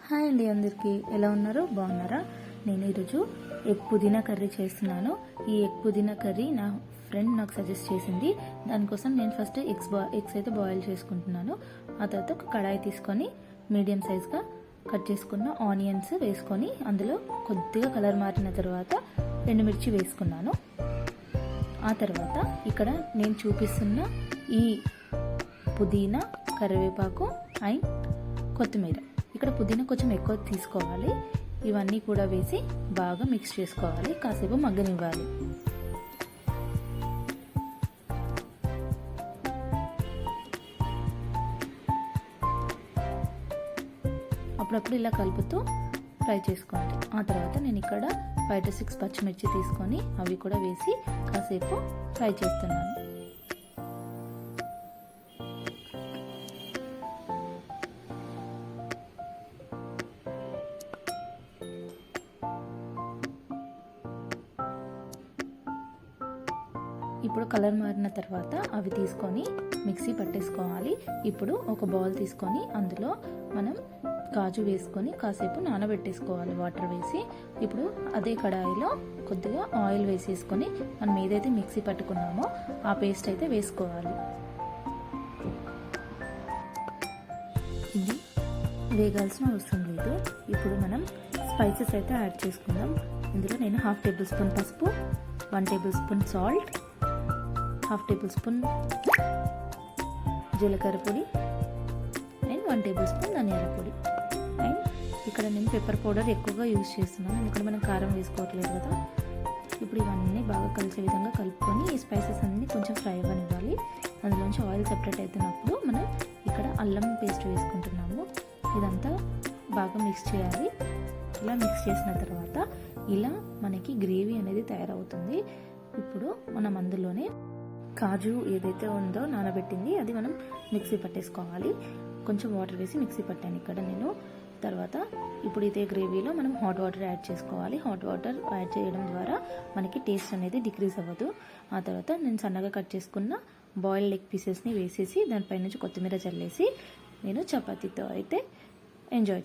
Hi అండి, అందరికీ ఎలా ఉన్నారు? బాగున్నారా? నేను ఈరోజు ఎగ్ పుదీనా కర్రీ చేస్తున్నాను. ఈ ఎగ్ పుదీనా కర్రీ నా ఫ్రెండ్ నాకు సజెస్ట్ చేసింది. దానికోసం నేను ఫస్ట్ ఎగ్స్ అయితే బాయిల్ చేసుకుంటున్నాను. ఆ తర్వాత ఒక కడాయి తీసుకొని మీడియం సైజ్గా కట్ చేసుకున్న ఆనియన్స్ వేసుకొని అందులో కొద్దిగా కలర్ మారిన తర్వాత ఎండుమిర్చి వేసుకున్నాను. ఆ తర్వాత ఇక్కడ నేను చూపిస్తున్న ఈ పుదీనా, కరివేపాకు అండ్ కొత్తిమీర, ఇక్కడ పుదీనా కొంచెం ఎక్కువ తీసుకోవాలి. ఇవన్నీ కూడా వేసి బాగా మిక్స్ చేసుకోవాలి, కాసేపు మగ్గనివ్వాలి. అప్పుడప్పుడు ఇలా కలుపుతూ ఫ్రై చేసుకోండి. ఆ తర్వాత నేను ఇక్కడ 5 to 6 పచ్చిమిర్చి తీసుకొని అవి కూడా వేసి కాసేపు ఫ్రై చేస్తున్నాను. ఇప్పుడు కలర్ మారిన తర్వాత అవి తీసుకొని మిక్సీ పట్టేసుకోవాలి. ఇప్పుడు ఒక బౌల్ తీసుకొని అందులో మనం కాజు వేసుకొని కాసేపు నానబెట్టేసుకోవాలి వాటర్ వేసి. ఇప్పుడు అదే కడాయిలో కొద్దిగా ఆయిల్ వేసేసుకొని మనం ఏదైతే మిక్సీ పట్టుకున్నామో ఆ పేస్ట్ అయితే వేసుకోవాలి. ఇది వేగాల్సిన అవసరం లేదు. ఇప్పుడు మనం స్పైసెస్ అయితే యాడ్ చేసుకుందాం. ఇందులో నేను 1/2 టేబుల్ స్పూన్ పసుపు, 1 table spoon salt, 1/2 table spoon జీలకర్ర పొడి అండ్ 1 టేబుల్ స్పూన్ ధనియాల పొడి. అండ్ ఇక్కడ నేను పెప్పర్ పౌడర్ ఎక్కువగా యూజ్ చేస్తున్నాను, ఇక్కడ మనం కారం వేసుకోవట్లేదు కదా. ఇప్పుడు ఇవన్నీ బాగా కలిసే విధంగా కలుపుకొని ఈ స్పైసెస్ అన్నీ కొంచెం ఫ్రై అవ్వనివ్వాలి. అందులోంచి ఆయిల్ సెపరేట్ అవుతున్నప్పుడు మనం ఇక్కడ అల్లం పేస్ట్ వేసుకుంటున్నాము. ఇదంతా బాగా మిక్స్ చేయాలి. ఇలా మిక్స్ చేసిన తర్వాత ఇలా మనకి గ్రేవీ అనేది తయారవుతుంది. ఇప్పుడు మనం అందులోనే కాజు ఏదైతే ఉందో నానబెట్టింది అది మనం మిక్సీ పట్టేసుకోవాలి. కొంచెం వాటర్ వేసి మిక్సీ పట్టాను ఇక్కడ నేను. తర్వాత ఇప్పుడు ఇదే గ్రేవీలో మనం హాట్ వాటర్ యాడ్ చేసుకోవాలి. హాట్ వాటర్ యాడ్ చేయడం ద్వారా మనకి టేస్ట్ అనేది డిక్రీజ్ అవ్వదు. ఆ తర్వాత నేను సన్నగా కట్ చేసుకున్న బాయిల్డ్ లెగ్ పీసెస్ని వేసేసి దానిపై నుంచి కొత్తిమీర చల్లేసి నేను చపాతీతో అయితే ఎంజాయ్ చేస్తాను.